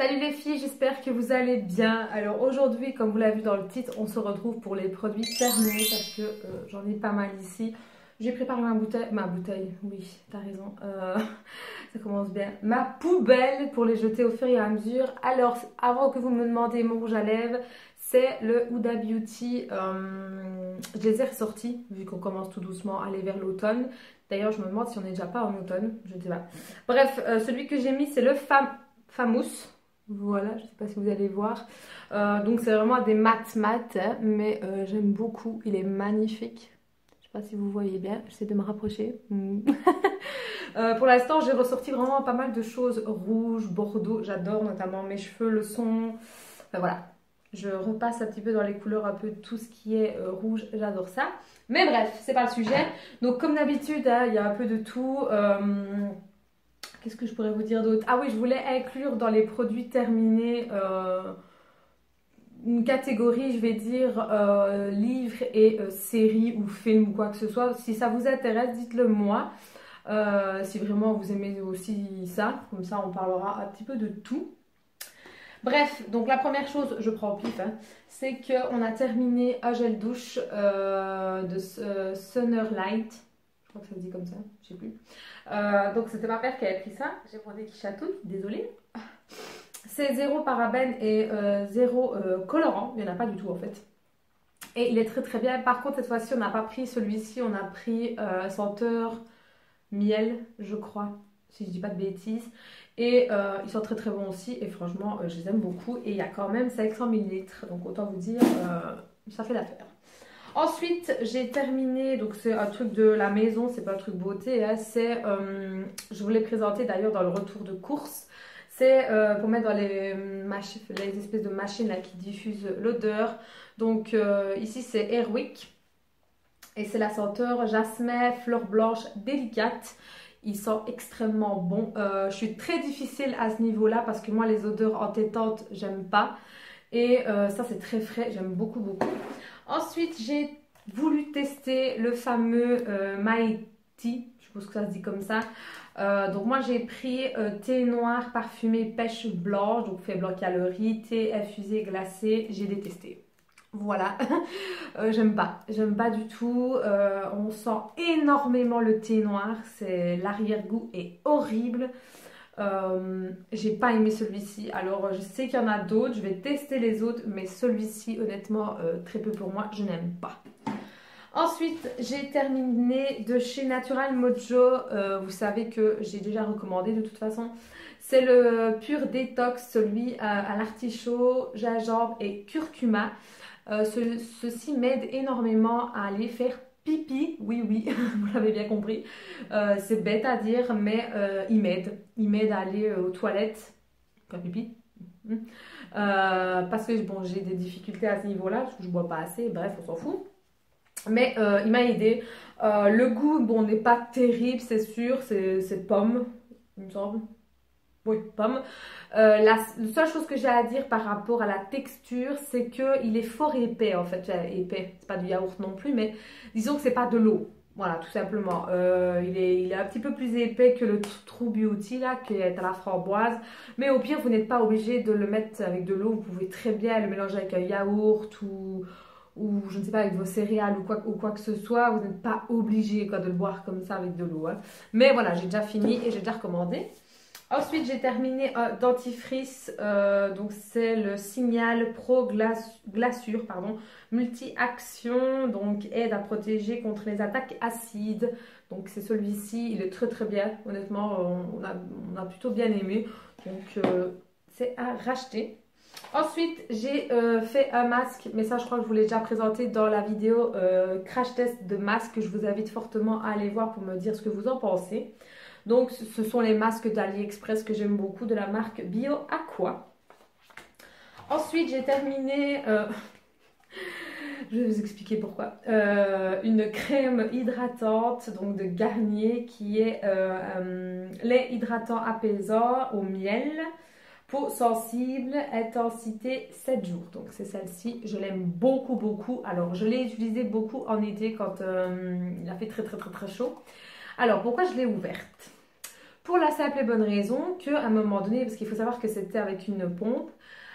Salut les filles, j'espère que vous allez bien. Alors aujourd'hui, comme vous l'avez vu dans le titre, on se retrouve pour les produits terminés parce que j'en ai pas mal ici. J'ai préparé ma bouteille, oui, t'as raison, ça commence bien. Ma poubelle pour les jeter au fur et à mesure. Alors, avant que vous me demandiez mon rouge à lèvres, c'est le Huda Beauty. Je les ai ressortis, vu qu'on commence tout doucement à aller vers l'automne. D'ailleurs, je me demande si on n'est déjà pas en automne, je ne sais pas. Bref, celui que j'ai mis, c'est le Famous. Voilà, je ne sais pas si vous allez voir. Donc c'est vraiment des mat, hein, mais j'aime beaucoup. Il est magnifique. Je ne sais pas si vous voyez bien. J'essaie de me rapprocher. Pour l'instant, j'ai ressorti vraiment pas mal de choses rouges, bordeaux. J'adore notamment mes cheveux, le son. Enfin voilà. Je repasse un petit peu dans les couleurs, un peu tout ce qui est rouge. J'adore ça. Mais bref, c'est pas le sujet. Donc comme d'habitude, hein, il y a un peu de tout. Qu'est-ce que je pourrais vous dire d'autre? Ah oui, je voulais inclure dans les produits terminés une catégorie, je vais dire, livres et séries ou films ou quoi que ce soit. Si ça vous intéresse, dites-le moi. Si vraiment vous aimez aussi ça, comme ça on parlera un petit peu de tout. Bref, donc la première chose, je prends au pif, hein, c'est qu'on a terminé un gel douche de Sunnerlight. Je crois que ça se dit comme ça, je sais plus. Donc c'était ma mère qui avait pris ça. J'ai mon nez qui chatouille, désolée. C'est zéro parabène et zéro colorant. Il n'y en a pas du tout en fait. Et il est très très bien. Par contre cette fois-ci on n'a pas pris celui-ci. On a pris senteur miel, je crois. Si je dis pas de bêtises. Et ils sont très très bons aussi. Et franchement je les aime beaucoup. Et il y a quand même 500 ml. Donc autant vous dire, ça fait l'affaire. Ensuite, j'ai terminé, donc c'est un truc de la maison, c'est pas un truc beauté, hein, c'est, je vous l'ai présenté d'ailleurs dans le retour de course, c'est pour mettre dans les espèces de machines là, qui diffusent l'odeur. Donc ici c'est Airwick et c'est la senteur jasmin, fleur blanche délicate. Ils sont extrêmement bons. Je suis très difficile à ce niveau-là parce que moi les odeurs entêtantes, j'aime pas. Et ça c'est très frais, j'aime beaucoup beaucoup. Ensuite, j'ai voulu tester le fameux Maïti, je suppose que ça se dit comme ça. Donc moi j'ai pris thé noir parfumé pêche blanche, donc faible en calories, thé infusé glacé, j'ai détesté. Voilà, j'aime pas du tout. On sent énormément le thé noir, l'arrière-goût est horrible. J'ai pas aimé celui-ci, alors je sais qu'il y en a d'autres, je vais tester les autres, mais celui-ci honnêtement très peu pour moi, je n'aime pas. Ensuite j'ai terminé de chez Natural Mojo, vous savez que j'ai déjà recommandé de toute façon, c'est le Pur Détox, celui à l'artichaut, gingembre et curcuma. Ceci m'aide énormément à aller faire pipi, oui, vous l'avez bien compris. C'est bête à dire, mais il m'aide. Il m'aide à aller aux toilettes, faire pipi. Parce que bon, j'ai des difficultés à ce niveau-là, parce que je bois pas assez, bref, on s'en fout. Mais il m'a aidé. Le goût, bon, n'est pas terrible, c'est sûr, c'est pomme, il me semble. Oui, pomme. La seule chose que j'ai à dire par rapport à la texture, c'est qu'il est fort épais en fait. Épais, c'est pas du yaourt non plus, mais disons que c'est pas de l'eau. Voilà, tout simplement. Il est un petit peu plus épais que le True Beauty là, qui est à la framboise. Mais au pire, vous n'êtes pas obligé de le mettre avec de l'eau. Vous pouvez très bien le mélanger avec un yaourt ou je ne sais pas, avec vos céréales ou quoi que ce soit. Vous n'êtes pas obligé de le boire comme ça avec de l'eau. Hein. Mais voilà, j'ai déjà fini et j'ai déjà recommandé. Ensuite, j'ai terminé un dentifrice, donc c'est le Signal Pro Glaçure, pardon, multi-action, donc aide à protéger contre les attaques acides. Donc c'est celui-ci, il est très très bien, honnêtement, on a plutôt bien aimé, donc c'est à racheter. Ensuite, j'ai fait un masque, mais ça je crois que je vous l'ai déjà présenté dans la vidéo crash test de masque. Je vous invite fortement à aller voir pour me dire ce que vous en pensez. Donc ce sont les masques d'AliExpress que j'aime beaucoup de la marque Bio Aqua. Ensuite j'ai terminé, je vais vous expliquer pourquoi, une crème hydratante donc de Garnier qui est lait hydratant apaisant au miel. Peau sensible, intensité 7 jours. Donc c'est celle-ci, je l'aime beaucoup beaucoup. Alors je l'ai utilisée beaucoup en été quand il a fait très chaud. Alors pourquoi je l'ai ouverte? Pour la simple et bonne raison qu'à un moment donné, parce qu'il faut savoir que c'était avec une pompe,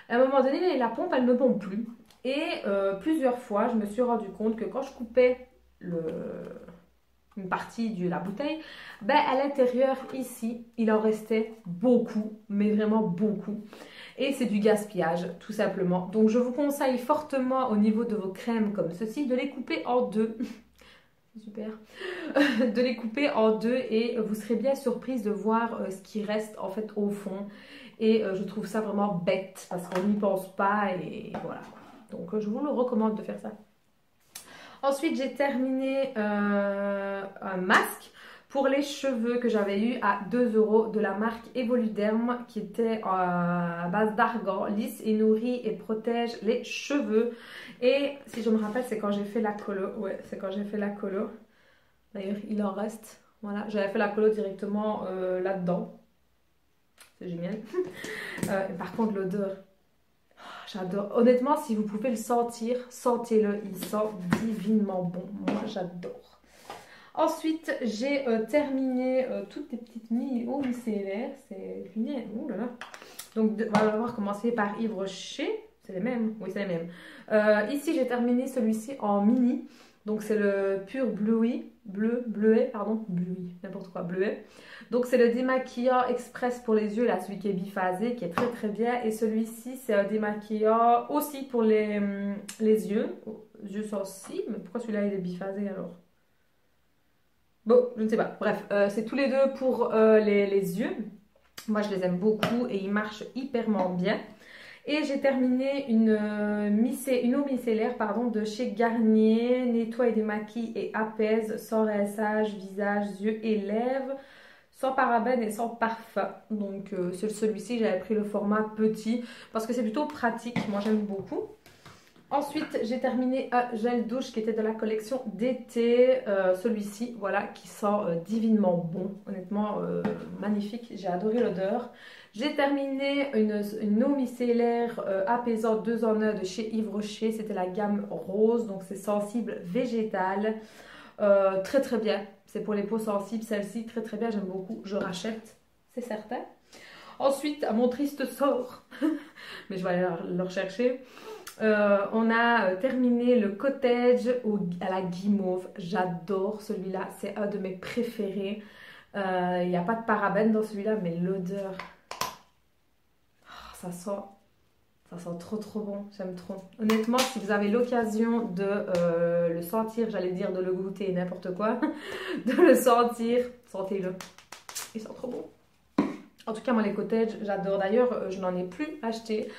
à un moment donné, la pompe, elle ne pompe plus. Et plusieurs fois, je me suis rendu compte que quand je coupais une partie de la bouteille, ben à l'intérieur, ici, il en restait beaucoup, mais vraiment beaucoup. Et c'est du gaspillage, tout simplement. Donc, je vous conseille fortement, au niveau de vos crèmes comme ceci, de les couper en deux. Super. De les couper en deux et vous serez bien surprise de voir ce qui reste en fait au fond. Et je trouve ça vraiment bête parce qu'on n'y pense pas et voilà. Donc je vous le recommande de faire ça. Ensuite, j'ai terminé un masque pour les cheveux que j'avais eu à 2 € de la marque Evoluderm qui était à base d'argan, lisse et nourrit et protège les cheveux. Et si je me rappelle, c'est quand j'ai fait la colo. Ouais, c'est quand j'ai fait la colo. D'ailleurs, il en reste. Voilà, j'avais fait la colo directement là-dedans. C'est génial. Par contre, l'odeur, j'adore. Honnêtement, si vous pouvez le sentir, sentez-le. Il sent divinement bon. Moi, j'adore. Ensuite, j'ai terminé toutes les petites eau micellaires. C'est fini. Oh là là. Donc, on va voir commencer par Yves Rocher. C'est les mêmes. Oui, c'est les mêmes. Ici, j'ai terminé celui-ci en mini. Donc, c'est le Pur Bleuet, pardon. Bleuet, n'importe quoi, Bleuet. Donc, c'est le démaquillant express pour les yeux, là, celui qui est biphasé, qui est très très bien. Et celui-ci, c'est un démaquillant aussi pour les yeux sensibles. Mais pourquoi celui-là, il est biphasé alors? Bon, je ne sais pas. Bref, c'est tous les deux pour les yeux. Moi, je les aime beaucoup et ils marchent hyperment bien. Et j'ai terminé une eau micellaire de chez Garnier, nettoie et démaquille et apaise, sans rinçage, visage, yeux et lèvres, sans parabènes et sans parfum. Donc celui-ci, j'avais pris le format petit parce que c'est plutôt pratique, moi j'aime beaucoup. Ensuite, j'ai terminé un gel douche qui était de la collection d'été. Celui-ci, voilà, qui sent divinement bon. Honnêtement, magnifique. J'ai adoré l'odeur. J'ai terminé une eau micellaire apaisante 2 en 1 de chez Yves Rocher. C'était la gamme rose, donc c'est sensible végétal. Très très bien. C'est pour les peaux sensibles, celle-ci, très très bien. J'aime beaucoup. Je rachète, c'est certain. Ensuite, à mon triste sort, mais je vais aller le rechercher. On a terminé le cottage à la guimauve. J'adore celui-là, c'est un de mes préférés. Il n'y a pas de parabènes dans celui-là, mais l'odeur, ça sent trop trop bon. J'aime trop. Honnêtement, si vous avez l'occasion de le sentir, j'allais dire de le goûter, n'importe quoi, de le sentir, sentez-le. Il sent trop bon. En tout cas, moi les cottages, j'adore. D'ailleurs, je n'en ai plus acheté.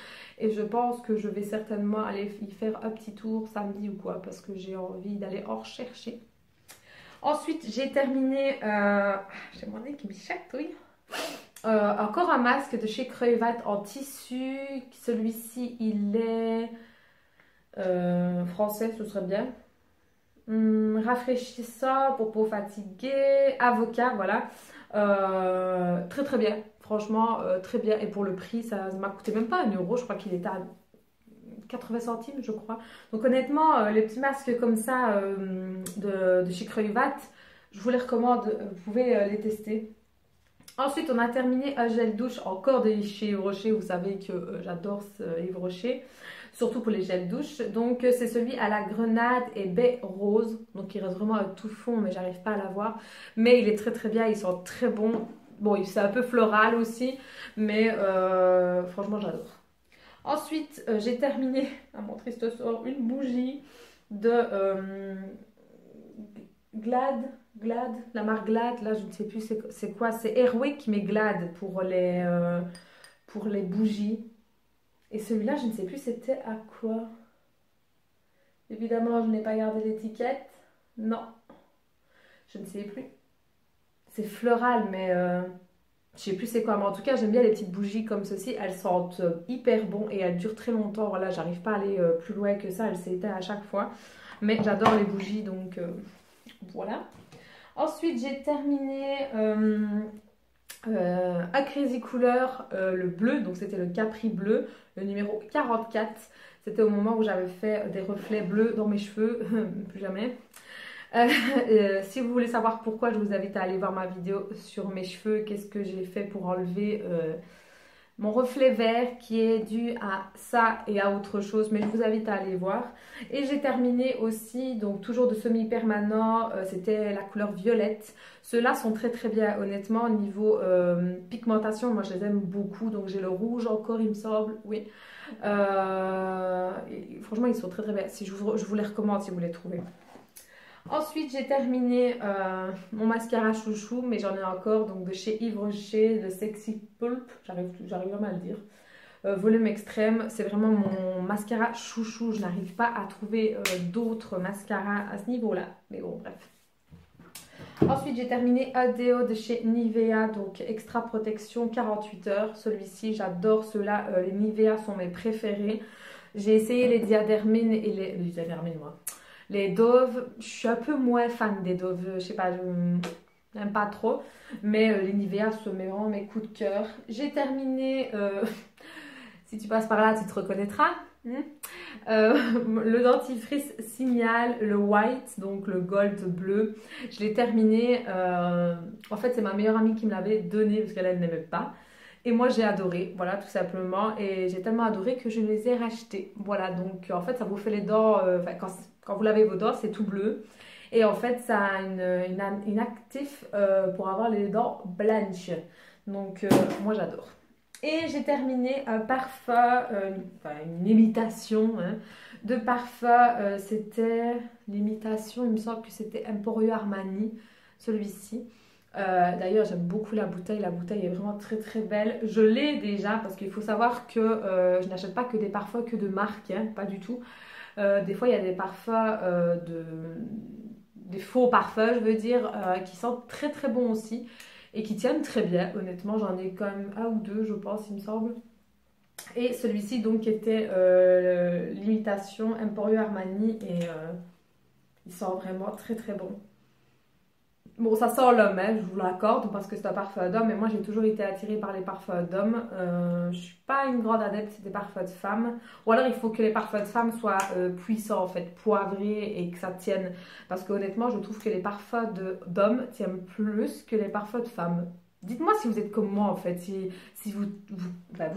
Et je pense que je vais certainement aller y faire un petit tour samedi ou quoi. Parce que j'ai envie d'aller en rechercher. Ensuite, j'ai terminé... j'ai mon nez qui me chatouille. Encore un masque de chez Creuvat en tissu. Celui-ci, il est... français, ce serait bien. Rafraîchissant pour peau fatiguée. Avocat, voilà. Très très bien. Franchement, très bien. Et pour le prix, ça ne m'a coûté même pas 1 €. Je crois qu'il était à 80 centimes, je crois. Donc honnêtement, les petits masques comme ça de chez Creuvat, je vous les recommande. Vous pouvez les tester. Ensuite, on a terminé un gel douche encore de chez Yves Rocher. Vous savez que j'adore Yves Rocher. Surtout pour les gels douche. Donc c'est celui à la grenade et baie rose. Donc il reste vraiment un tout fond, mais j'arrive pas à l'avoir. Mais il est très très bien, il sent très bon. Bon, c'est un peu floral aussi, mais franchement j'adore. Ensuite, j'ai terminé, à mon triste sort, une bougie de Glad, la marque Glad. Là, je ne sais plus c'est quoi. C'est Airwick, mais Glad pour les bougies. Et celui-là, je ne sais plus c'était à quoi. Évidemment, je n'ai pas gardé l'étiquette. Non, je ne sais plus. C'est floral, mais je ne sais plus c'est quoi. Mais en tout cas, j'aime bien les petites bougies comme ceci. Elles sentent hyper bon et elles durent très longtemps. Voilà, j'arrive pas à aller plus loin que ça. Elles s'éteignent à chaque fois. Mais j'adore les bougies, donc voilà. Ensuite, j'ai terminé à Crazy Couleur, le bleu. Donc, c'était le Capri bleu, le numéro 44. C'était au moment où j'avais fait des reflets bleus dans mes cheveux. Plus jamais. Si vous voulez savoir pourquoi, je vous invite à aller voir ma vidéo sur mes cheveux, qu'est-ce que j'ai fait pour enlever mon reflet vert qui est dû à ça et à autre chose, mais je vous invite à aller voir. Et j'ai terminé aussi, donc toujours de semi-permanent, c'était la couleur violette. Ceux-là sont très très bien, honnêtement, au niveau pigmentation, moi je les aime beaucoup, donc j'ai le rouge encore il me semble, oui. Franchement ils sont très très bien, si je vous les recommande si vous les trouvez. Ensuite, j'ai terminé mon mascara chouchou, mais j'en ai encore, donc de chez Yves Rocher, le Sexy Pulp, j'arrive vraiment à le dire. Volume extrême, c'est vraiment mon mascara chouchou, je n'arrive pas à trouver d'autres mascaras à ce niveau-là, mais bon, bref. Ensuite, j'ai terminé un déo de chez Nivea, donc extra protection 48 heures. Celui-ci, j'adore ceux-là, les Nivea sont mes préférés. J'ai essayé les diadermines et les diadermines, moi. Les Dove, je suis un peu moins fan des Dove, je sais pas, je n'aime pas trop. Mais les Nivea sont vraiment mes coups de cœur. J'ai terminé, si tu passes par là, tu te reconnaîtras. Le dentifrice Signal, le white, donc le gold bleu. Je l'ai terminé, en fait c'est ma meilleure amie qui me l'avait donné parce qu'elle n'aimait pas. Et moi j'ai adoré, voilà tout simplement. Et j'ai tellement adoré que je les ai rachetés. Voilà, donc en fait ça vous fait les dents, quand vous lavez vos dents c'est tout bleu. Et en fait ça a une actif pour avoir les dents blanches. Donc moi j'adore. Et j'ai terminé un parfum, une imitation hein, de parfum. C'était l'imitation, il me semble que c'était Emporio Armani, celui-ci. D'ailleurs, j'aime beaucoup la bouteille. La bouteille est vraiment très très belle. Je l'ai déjà parce qu'il faut savoir que je n'achète pas que des parfums que de marque, hein, pas du tout. Des fois, il y a des parfums, des faux parfums, je veux dire, qui sentent très très bon aussi. Et qui tiennent très bien, honnêtement, j'en ai quand même un ou deux, je pense, il me semble. Et celui-ci, donc, était l'imitation Emporio Armani et il sent vraiment très très bon. Bon, ça sent l'homme, hein, je vous l'accorde, parce que c'est un parfum d'homme, mais moi j'ai toujours été attirée par les parfums d'hommes. Je suis pas une grande adepte des parfums de femmes. Ou alors il faut que les parfums de femmes soient puissants, en fait, poivrés et que ça tienne. Parce que honnêtement, je trouve que les parfums d'hommes tiennent plus que les parfums de femmes. Dites-moi si vous êtes comme moi, en fait, si vous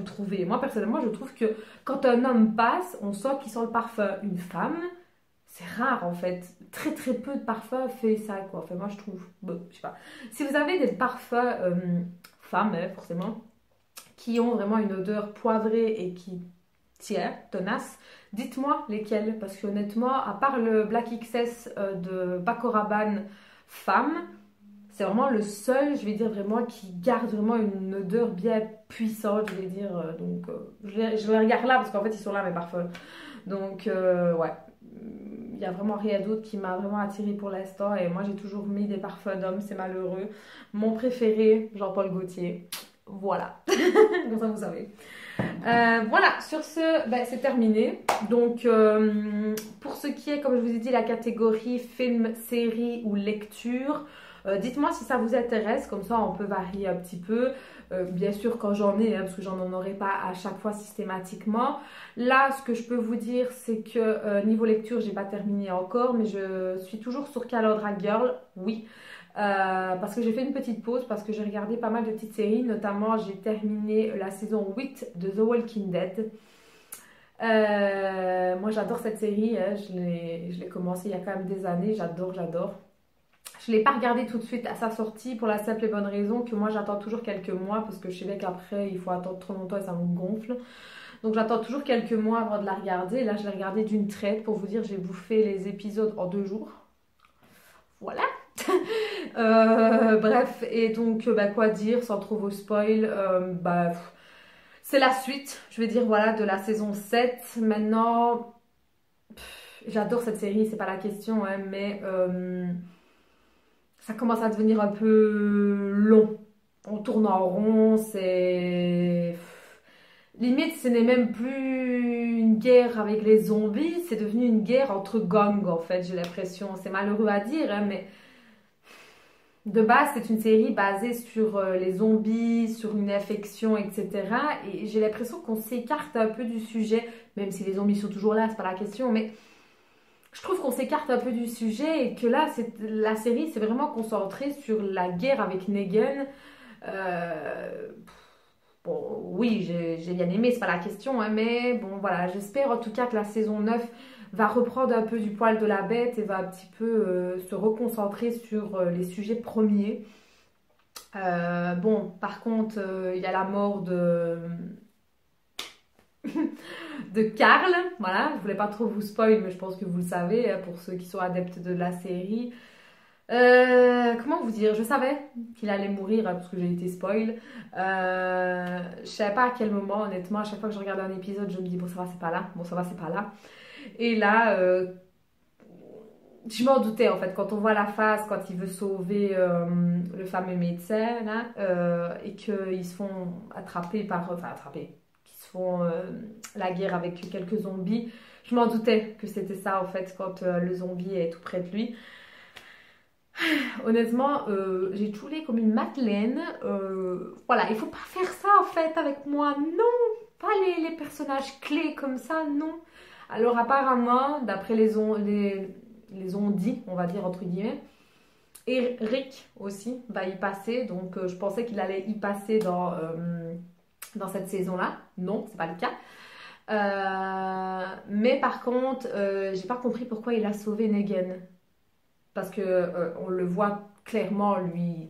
trouvez. Moi, personnellement, je trouve que quand un homme passe, on sent qu'il sent le parfum. Une femme... C'est rare en fait, très très peu de parfums fait ça quoi, enfin moi je trouve, bon, je sais pas. Si vous avez des parfums femmes hein, forcément, qui ont vraiment une odeur poivrée et qui tient, tenace, dites-moi lesquels, parce que honnêtement, à part le Black XS de Paco Rabanne femme, c'est vraiment le seul, je vais dire vraiment, qui garde vraiment une odeur bien puissante, je vais dire, donc je les regarde là parce qu'en fait ils sont là mes parfums, donc ouais. Il n'y a vraiment rien d'autre qui m'a vraiment attirée pour l'instant et moi j'ai toujours mis des parfums d'hommes, c'est malheureux. Mon préféré, Jean-Paul Gaultier. Voilà, comme ça vous savez. Voilà, sur ce, ben, c'est terminé. Donc pour ce qui est, comme je vous ai dit, la catégorie film, série ou lecture, dites-moi si ça vous intéresse, comme ça on peut varier un petit peu. Bien sûr quand j'en ai, hein, parce que j'en aurai pas à chaque fois systématiquement. Là, ce que je peux vous dire, c'est que niveau lecture, j'ai pas terminé encore, mais je suis toujours sur Calendra Girl, oui. Parce que j'ai fait une petite pause, parce que j'ai regardé pas mal de petites séries, notamment j'ai terminé la saison 8 de The Walking Dead. Moi j'adore cette série, hein, je l'ai commencé il y a quand même des années, j'adore. Je ne l'ai pas regardé tout de suite à sa sortie pour la simple et bonne raison que moi j'attends toujours quelques mois parce que je sais qu'après il faut attendre trop longtemps et ça me gonfle. Donc j'attends toujours quelques mois avant de la regarder. Là je l'ai regardée d'une traite pour vous dire j'ai bouffé les épisodes en 2 jours. Voilà. Bref, et donc bah, quoi dire sans trop vous spoil, bah, c'est la suite, je vais dire voilà, de la saison 7. Maintenant, j'adore cette série, c'est pas la question, hein, mais ça commence à devenir un peu long. On tourne en rond, c'est... Limite, ce n'est même plus une guerre avec les zombies, c'est devenu une guerre entre gangs en fait, j'ai l'impression. C'est malheureux à dire, hein, mais de base, c'est une série basée sur les zombies, sur une infection, etc. Et j'ai l'impression qu'on s'écarte un peu du sujet, même si les zombies sont toujours là, c'est pas la question, mais je trouve qu'on s'écarte un peu du sujet et que là, la série s'est vraiment concentrée sur la guerre avec Negan. Euh, bon, oui, j'ai bien aimé, c'est pas la question, hein, mais bon, voilà, j'espère en tout cas que la saison 9 va reprendre un peu du poil de la bête et va un petit peu se reconcentrer sur les sujets premiers. Bon, par contre, il y a la mort de Karl, voilà, je voulais pas trop vous spoil, mais je pense que vous le savez, hein, pour ceux qui sont adeptes de la série. Comment vous dire, je savais qu'il allait mourir, hein, parce que j'ai été spoil. Je savais pas à quel moment, honnêtement, à chaque fois que je regarde un épisode, je me dis, bon ça va, c'est pas là, bon ça va, c'est pas là. Et là, je m'en doutais en fait, quand on voit la phase, quand il veut sauver le fameux médecin là, et qu'ils se font attraper enfin attraper, qu'ils se font la guerre avec quelques zombies, je m'en doutais que c'était ça en fait, quand le zombie est tout près de lui. Honnêtement, j'ai choulé comme une madeleine. Voilà, il faut pas faire ça en fait avec moi, non, pas les personnages clés comme ça, non. Alors apparemment, d'après les on-dit, on va dire entre guillemets, et Rick aussi va y passer, donc je pensais qu'il allait y passer dans cette saison-là. Non, c'est pas le cas. Mais par contre, j'ai pas compris pourquoi il a sauvé Negan. Parce que on le voit clairement lui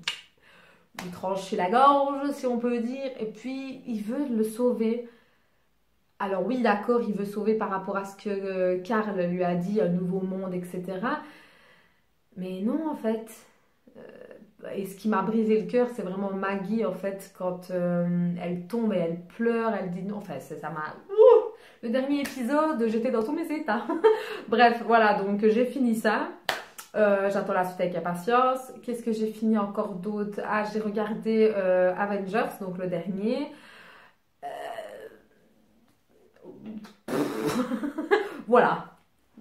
trancher la gorge, si on peut dire, et puis il veut le sauver. Alors oui, d'accord, il veut sauver par rapport à ce que Karl lui a dit, un nouveau monde, etc. Mais non, en fait. Et ce qui m'a brisé le cœur, c'est vraiment Maggie, en fait, quand elle tombe et elle pleure, elle dit non. Enfin, ça m'a... Ouh, le dernier épisode, j'étais dans tous mes états. Bref, voilà, donc j'ai fini ça. J'attends la suite avec impatience. Qu'est-ce que j'ai fini encore d'autre? Ah, j'ai regardé Avengers, donc le dernier. Voilà.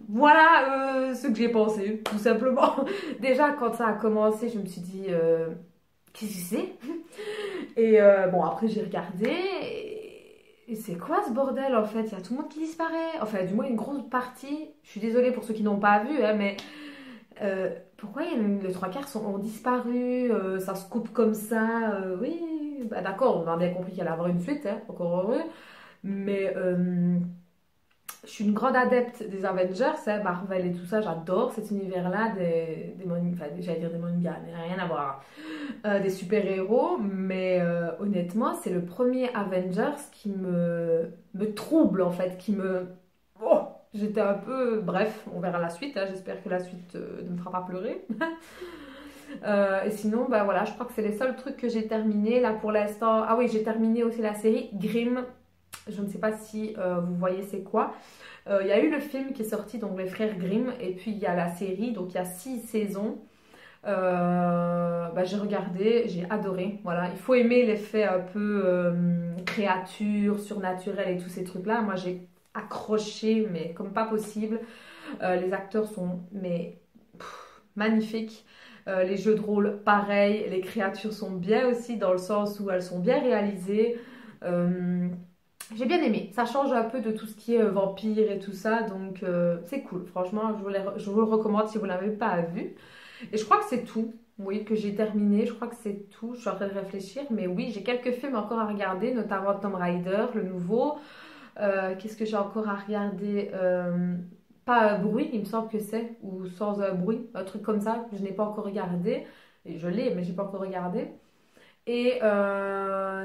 Voilà ce que j'ai pensé, tout simplement. Déjà, quand ça a commencé, je me suis dit, qu'est-ce que c'est? Et bon, après, j'ai regardé. Et c'est quoi ce bordel en fait? Il y a tout le monde qui disparaît. Enfin, du moins une grosse partie. Je suis désolée pour ceux qui n'ont pas vu, hein, mais pourquoi les trois quarts ont disparu? Ça se coupe comme ça. Oui, bah, d'accord, on a bien compris qu'il allait avoir une suite, hein, encore heureux. Mais je suis une grande adepte des Avengers, hein, Marvel et tout ça, j'adore cet univers-là enfin, j'allais dire des mangas, mais rien à voir, des super-héros, mais honnêtement, c'est le premier Avengers qui me trouble en fait, Oh, j'étais un peu... Bref, on verra la suite, hein, j'espère que la suite ne me fera pas pleurer. Et sinon, bah voilà, je crois que c'est les seuls trucs que j'ai terminés là pour l'instant. Ah oui, j'ai terminé aussi la série Grimm. Je ne sais pas si vous voyez c'est quoi. Il y a eu le film qui est sorti, donc les frères Grimm, et puis il y a la série, donc il y a 6 saisons. Bah, j'ai regardé, j'ai adoré. Voilà, il faut aimer l'effet un peu créature, surnaturel et tous ces trucs-là. Moi, j'ai accroché, mais comme pas possible. Les acteurs sont magnifiques. Les jeux de rôle, pareil. Les créatures sont bien aussi, dans le sens où elles sont bien réalisées. J'ai bien aimé, ça change un peu de tout ce qui est vampire et tout ça, donc c'est cool, franchement, je vous le recommande si vous ne l'avez pas vu. Et je crois que c'est tout, oui, que j'ai terminé, je crois que c'est tout, je suis en train de réfléchir, mais oui, j'ai quelques films encore à regarder, notamment Tomb Raider, le nouveau. Qu'est-ce que j'ai encore à regarder? Pas un bruit, il me semble que c'est, ou sans un bruit, un truc comme ça, que je n'ai pas encore regardé, et je l'ai, mais je n'ai pas encore regardé. Et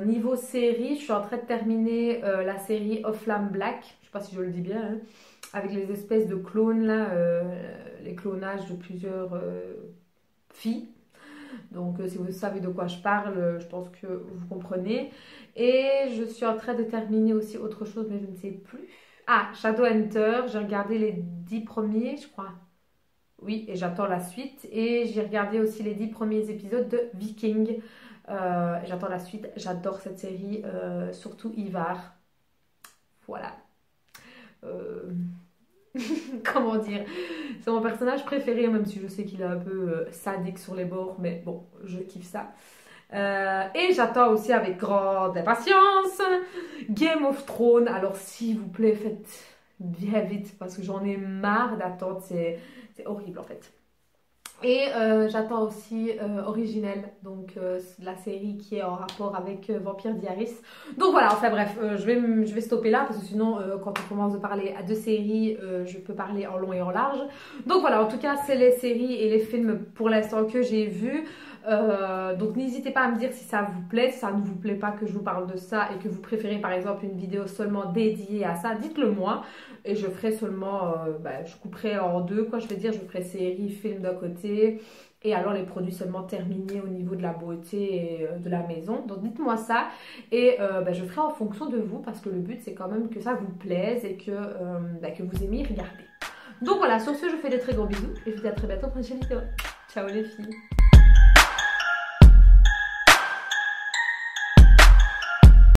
niveau série, je suis en train de terminer la série Of Flamme Black, je sais pas si je le dis bien, hein, avec les espèces de clones là, les clonages de plusieurs filles. Donc si vous savez de quoi je parle, je pense que vous comprenez. Et je suis en train de terminer aussi autre chose, mais je ne sais plus. Ah, Shadowhunter, j'ai regardé les 10 premiers, je crois. Oui, et j'attends la suite. Et j'ai regardé aussi les 10 premiers épisodes de Viking. J'attends la suite. J'adore cette série, surtout Ivar. Voilà. Comment dire? C'est mon personnage préféré, même si je sais qu'il est un peu sadique sur les bords, mais bon, je kiffe ça. Et j'attends aussi avec grande impatience Game of Thrones. Alors s'il vous plaît, faites bien vite parce que j'en ai marre d'attendre, c'est horrible en fait. Et j'attends aussi Originel, donc la série qui est en rapport avec Vampire Diaries. Donc voilà, enfin bref, je vais stopper là parce que sinon quand on commence de parler à deux séries, je peux parler en long et en large. Donc voilà, en tout cas c'est les séries et les films pour l'instant que j'ai vus. Donc n'hésitez pas à me dire si ça vous plaît, si ça ne vous plaît pas que je vous parle de ça et que vous préférez par exemple une vidéo seulement dédiée à ça, dites-le moi et je ferai seulement, je couperai en deux quoi, je vais dire, je ferai série, film d'un côté et alors les produits seulement terminés au niveau de la beauté et de la maison. Donc dites-moi ça et je ferai en fonction de vous parce que le but c'est quand même que ça vous plaise et que vous aimiez regarder. Donc voilà, sur ce je vous fais de très gros bisous et je vous dis à très bientôt pour une prochaine vidéo. Ciao les filles!